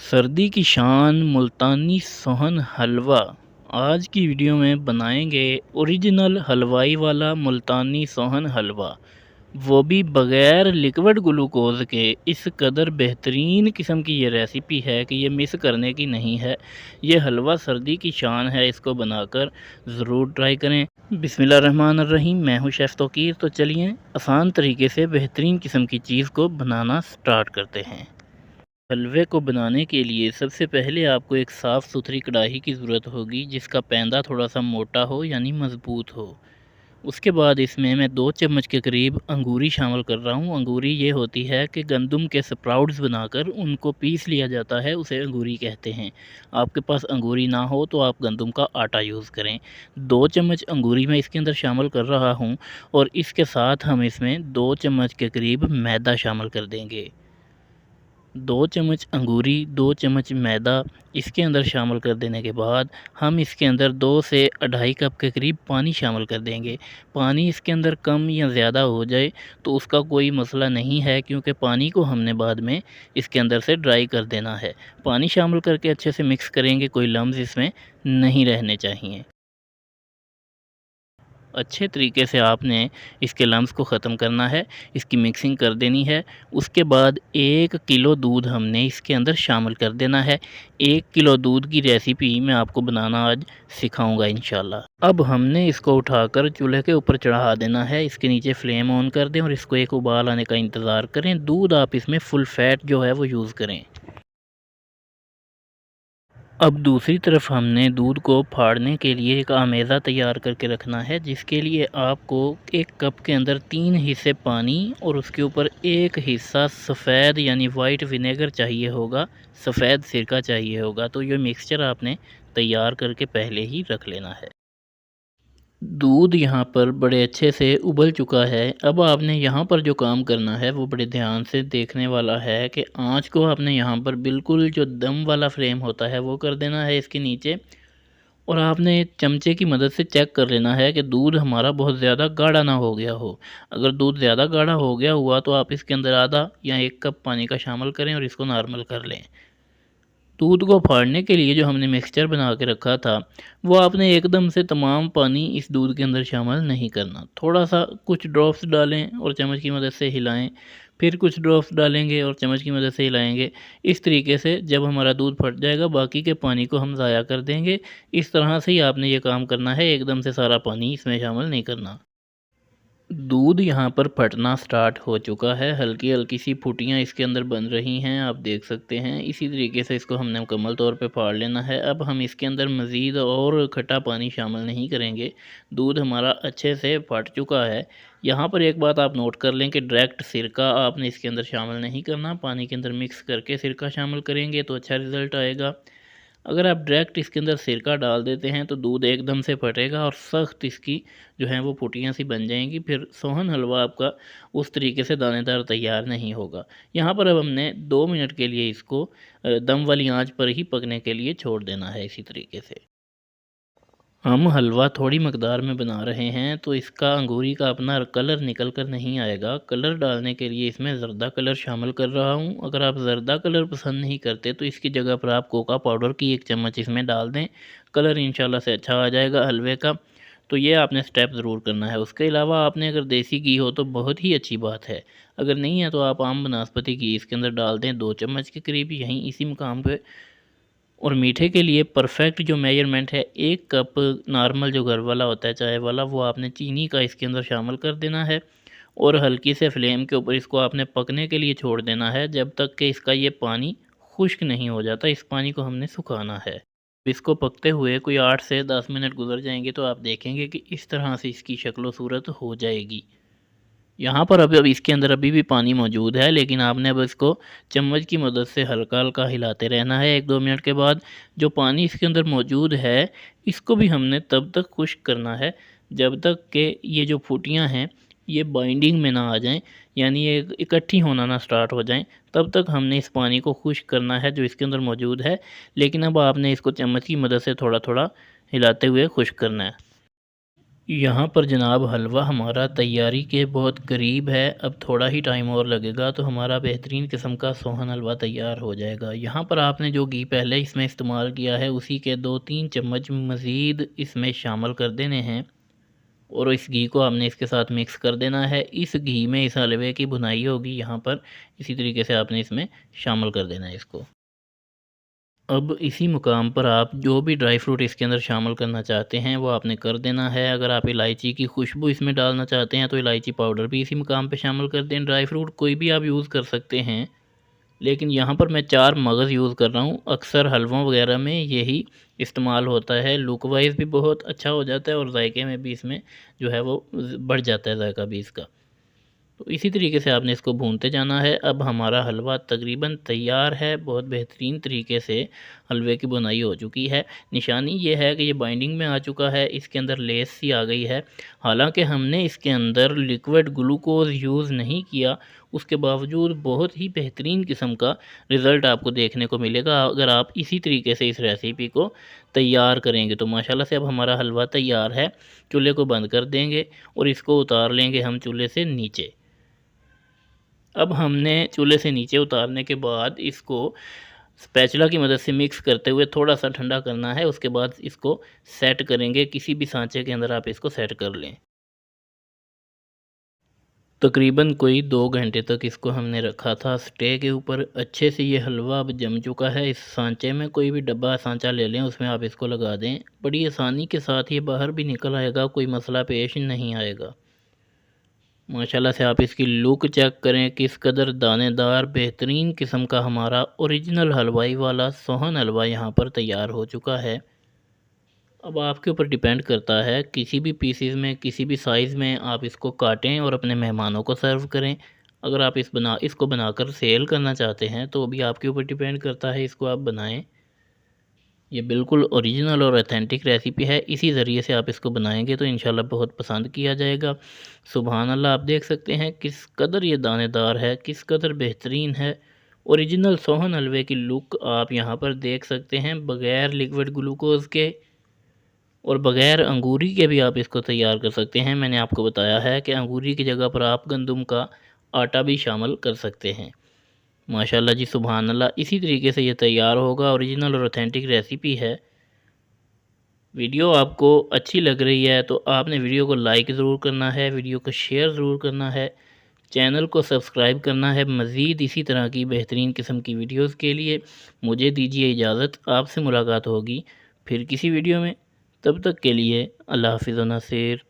सर्दी की शान मुल्तानी सोहन हलवा। आज की वीडियो में बनाएंगे ओरिजिनल हलवाई वाला मुल्तानी सोहन हलवा, वो भी बग़ैर लिक्विड ग्लूकोज़ के। इस कदर बेहतरीन किस्म की ये रेसिपी है कि ये मिस करने की नहीं है। ये हलवा सर्दी की शान है, इसको बनाकर ज़रूर ट्राई करें। बिस्मिल्लाहिर्रहमानिर्रहीम। मैं हूँ शेफ़ तौकीर। तो चलिए आसान तरीके से बेहतरीन किस्म की चीज़ को बनाना स्टार्ट करते हैं। हलवे को बनाने के लिए सबसे पहले आपको एक साफ़ सुथरी कढ़ाई की ज़रूरत होगी, जिसका पैंदा थोड़ा सा मोटा हो यानी मज़बूत हो। उसके बाद इसमें मैं 2 चम्मच के करीब अंगूरी शामिल कर रहा हूँ। अंगूरी ये होती है कि गंदम के स्प्राउट्स बनाकर उनको पीस लिया जाता है, उसे अंगूरी कहते हैं। आपके पास अंगूरी ना हो तो आप गंदम का आटा यूज़ करें। 2 चम्मच अंगूरी मैं इसके अंदर शामिल कर रहा हूँ और इसके साथ हम इसमें 2 चम्मच के करीब मैदा शामिल कर देंगे। 2 चम्मच अंगूरी, 2 चम्मच मैदा इसके अंदर शामिल कर देने के बाद हम इसके अंदर 2 से 2.5 कप के करीब पानी शामिल कर देंगे। पानी इसके अंदर कम या ज़्यादा हो जाए तो उसका कोई मसला नहीं है, क्योंकि पानी को हमने बाद में इसके अंदर से ड्राई कर देना है। पानी शामिल करके अच्छे से मिक्स करेंगे, कोई लम्स इसमें नहीं रहने चाहिए। अच्छे तरीके से आपने इसके लम्स को ख़त्म करना है, इसकी मिक्सिंग कर देनी है। उसके बाद 1 किलो दूध हमने इसके अंदर शामिल कर देना है। 1 किलो दूध की रेसिपी मैं आपको बनाना आज सिखाऊंगा इंशाल्लाह। अब हमने इसको उठाकर चूल्हे के ऊपर चढ़ा देना है। इसके नीचे फ्लेम ऑन कर दें और इसको एक उबाल आने का इंतज़ार करें। दूध आप इसमें फुल फैट जो है वो यूज़ करें। अब दूसरी तरफ हमने दूध को फाड़ने के लिए एक आमेज़ा तैयार करके रखना है, जिसके लिए आपको 1 कप के अंदर 3 हिस्से पानी और उसके ऊपर 1 हिस्सा सफ़ेद यानी वाइट विनेगर चाहिए होगा, सफ़ेद सिरका चाहिए होगा। तो ये मिक्सचर आपने तैयार करके पहले ही रख लेना है। दूध यहाँ पर बड़े अच्छे से उबल चुका है। अब आपने यहाँ पर जो काम करना है वो बड़े ध्यान से देखने वाला है कि आँच को आपने यहाँ पर बिल्कुल जो दम वाला फ्लेम होता है वो कर देना है इसके नीचे। और आपने चमचे की मदद से चेक कर लेना है कि दूध हमारा बहुत ज़्यादा गाढ़ा ना हो गया हो। अगर दूध ज़्यादा गाढ़ा हो गया हुआ तो आप इसके अंदर आधा या 1 कप पानी का शामिल करें और इसको नॉर्मल कर लें। दूध को फाड़ने के लिए जो हमने मिक्सचर बना के रखा था, वो आपने एकदम से तमाम पानी इस दूध के अंदर शामिल नहीं करना। थोड़ा सा कुछ ड्रॉप्स डालें और चम्मच की मदद से हिलाएं, फिर कुछ ड्रॉप्स डालेंगे और चम्मच की मदद से हिलाएंगे। इस तरीके से जब हमारा दूध फट जाएगा, बाकी के पानी को हम ज़ाया कर देंगे। इस तरह से ही आपने ये काम करना है, एकदम से सारा पानी इसमें शामिल नहीं करना। दूध यहाँ पर फटना स्टार्ट हो चुका है, हल्की हल्की सी फुटियाँ इसके अंदर बन रही हैं, आप देख सकते हैं। इसी तरीके से इसको हमने मुकम्मल तौर पे फाड़ लेना है। अब हम इसके अंदर मज़ीद और खट्टा पानी शामिल नहीं करेंगे। दूध हमारा अच्छे से फट चुका है। यहाँ पर एक बात आप नोट कर लें कि डायरेक्ट सिरका आपने इसके अंदर शामिल नहीं करना, पानी के अंदर मिक्स करके सिरका शामिल करेंगे तो अच्छा रिज़ल्ट आएगा। अगर आप डायरेक्ट इसके अंदर सिरका डाल देते हैं तो दूध एकदम से फटेगा और सख्त इसकी जो है वो फुटियाँ सी बन जाएंगी। फिर सोहन हलवा आपका उस तरीके से दानेदार तैयार नहीं होगा। यहाँ पर अब हमने 2 मिनट के लिए इसको दम वाली आंच पर ही पकने के लिए छोड़ देना है। इसी तरीके से हम हलवा थोड़ी मकदार में बना रहे हैं तो इसका अंगूरी का अपना कलर निकल कर नहीं आएगा। कलर डालने के लिए इसमें ज़र्दा कलर शामिल कर रहा हूँ। अगर आप ज़र्दा कलर पसंद नहीं करते तो इसकी जगह पर आप कोका पाउडर की 1 चम्मच इसमें डाल दें, कलर इंशाल्लाह से अच्छा आ जाएगा हलवे का। तो ये आपने स्टेप ज़रूर करना है। उसके अलावा आपने अगर देसी घी हो तो बहुत ही अच्छी बात है, अगर नहीं है तो आप आम बनास्पति घी इसके अंदर डाल दें 2 चम्मच के करीब, यहीं इसी मुकाम पर। और मीठे के लिए परफेक्ट जो मेजरमेंट है, 1 कप नॉर्मल जो घर वाला होता है चाय वाला, वो आपने चीनी का इसके अंदर शामिल कर देना है और हल्की से फ्लेम के ऊपर इसको आपने पकने के लिए छोड़ देना है, जब तक कि इसका ये पानी खुश्क नहीं हो जाता। इस पानी को हमने सुखाना है। इसको पकते हुए कोई 8 से 10 मिनट गुजर जाएंगे तो आप देखेंगे कि इस तरह से इसकी शक्ल सूरत हो जाएगी। यहाँ पर अब इसके अंदर अभी भी पानी मौजूद है, लेकिन आपने अब इसको चम्मच की मदद से हल्का हल्का हिलाते रहना है। 1-2 मिनट के बाद जो पानी इसके अंदर मौजूद है, इसको भी हमने तब तक खुश्क करना है जब तक कि ये जो फुटियाँ हैं ये बाइंडिंग में ना आ जाएं, यानी ये इकट्ठी होना ना स्टार्ट हो जाएं। तब तक हमने इस पानी को खुश्क करना है जो इसके अंदर मौजूद है। लेकिन अब आपने इसको चम्मच की मदद से थोड़ा थोड़ा हिलाते हुए खुश्क करना है। यहाँ पर जनाब हलवा हमारा तैयारी के बहुत करीब है। अब थोड़ा ही टाइम और लगेगा तो हमारा बेहतरीन किस्म का सोहन हलवा तैयार हो जाएगा। यहाँ पर आपने जो घी पहले इसमें इस्तेमाल किया है उसी के 2-3 चम्मच मज़ीद इसमें शामिल कर देने हैं और इस घी को हमने इसके साथ मिक्स कर देना है। इस घी में इस हलवे की भुनाई होगी यहाँ पर, इसी तरीके से आपने इसमें शामिल कर देना है इसको। अब इसी मुकाम पर आप जो भी ड्राई फ्रूट इसके अंदर शामिल करना चाहते हैं वो आपने कर देना है। अगर आप इलायची की खुशबू इसमें डालना चाहते हैं तो इलायची पाउडर भी इसी मुकाम पे शामिल कर दें। ड्राई फ्रूट कोई भी आप यूज़ कर सकते हैं, लेकिन यहाँ पर मैं 4 मगज़ यूज़ कर रहा हूँ। अक्सर हलवों वगैरह में यही इस्तेमाल होता है। लुक वाइज़ भी बहुत अच्छा हो जाता है और जायके में भी इसमें जो है वो बढ़ जाता है जायका भी इसका। तो इसी तरीके से आपने इसको भूनते जाना है। अब हमारा हलवा तकरीबन तैयार है। बहुत बेहतरीन तरीके से हलवे की बुनाई हो चुकी है। निशानी ये है कि ये बाइंडिंग में आ चुका है, इसके अंदर लेस सी आ गई है। हालांकि हमने इसके अंदर लिक्विड ग्लूकोज़ यूज़ नहीं किया, उसके बावजूद बहुत ही बेहतरीन किस्म का रिज़ल्ट आपको देखने को मिलेगा अगर आप इसी तरीके से इस रेसिपी को तैयार करेंगे। तो माशाल्लाह से अब हमारा हलवा तैयार है। चूल्हे को बंद कर देंगे और इसको उतार लेंगे हम चूल्हे से नीचे। अब हमने चूल्हे से नीचे उतारने के बाद इसको स्पैचुला की मदद से मिक्स करते हुए थोड़ा सा ठंडा करना है। उसके बाद इसको सेट करेंगे, किसी भी सांचे के अंदर आप इसको सेट कर लें। तकरीबन कोई 2 घंटे तक इसको हमने रखा था स्टे के ऊपर। अच्छे से ये हलवा अब जम चुका है। इस सांचे में कोई भी डब्बा सांचा ले लें, उसमें आप इसको लगा दें। बड़ी आसानी के साथ ये बाहर भी निकल आएगा, कोई मसला पेश नहीं आएगा। माशाल्लाह से आप इसकी लुक चेक करें, किस कदर दानेदार बेहतरीन किस्म का हमारा ओरिजिनल हलवाई वाला सोहन हलवा यहाँ पर तैयार हो चुका है। अब आपके ऊपर डिपेंड करता है, किसी भी पीसीज में किसी भी साइज़ में आप इसको काटें और अपने मेहमानों को सर्व करें। अगर आप इसको बनाकर सेल करना चाहते हैं तो भी आपके ऊपर डिपेंड करता है, इसको आप बनाएं। ये बिल्कुल ओरिजिनल और ऑथेंटिक रेसिपी है। इसी ज़रिए से आप इसको बनाएंगे तो इंशाल्लाह बहुत पसंद किया जाएगा। सुभान अल्लाह, आप देख सकते हैं किस कदर ये दानेदार है, किस कदर बेहतरीन है। ओरिजिनल सोहन हलवे की लुक आप यहाँ पर देख सकते हैं, बग़ैर लिक्विड ग्लूकोज़ के और बग़ैर अंगूरी के भी आप इसको तैयार कर सकते हैं। मैंने आपको बताया है कि अंगूरी की जगह पर आप गंदम का आटा भी शामिल कर सकते हैं। माशाल्लाह जी, सुभान अल्लाह। इसी तरीके से ये तैयार होगा। ओरिजिनल और ऑथेंटिक रेसिपी है। वीडियो आपको अच्छी लग रही है तो आपने वीडियो को लाइक ज़रूर करना है, वीडियो को शेयर ज़रूर करना है, चैनल को सब्सक्राइब करना है। मज़ीद इसी तरह की बेहतरीन किस्म की वीडियोज़ के लिए मुझे दीजिए इजाज़त। आपसे मुलाकात होगी फिर किसी वीडियो में। तब तक के लिए अल्लाह हाफ़िज़ व नासिर।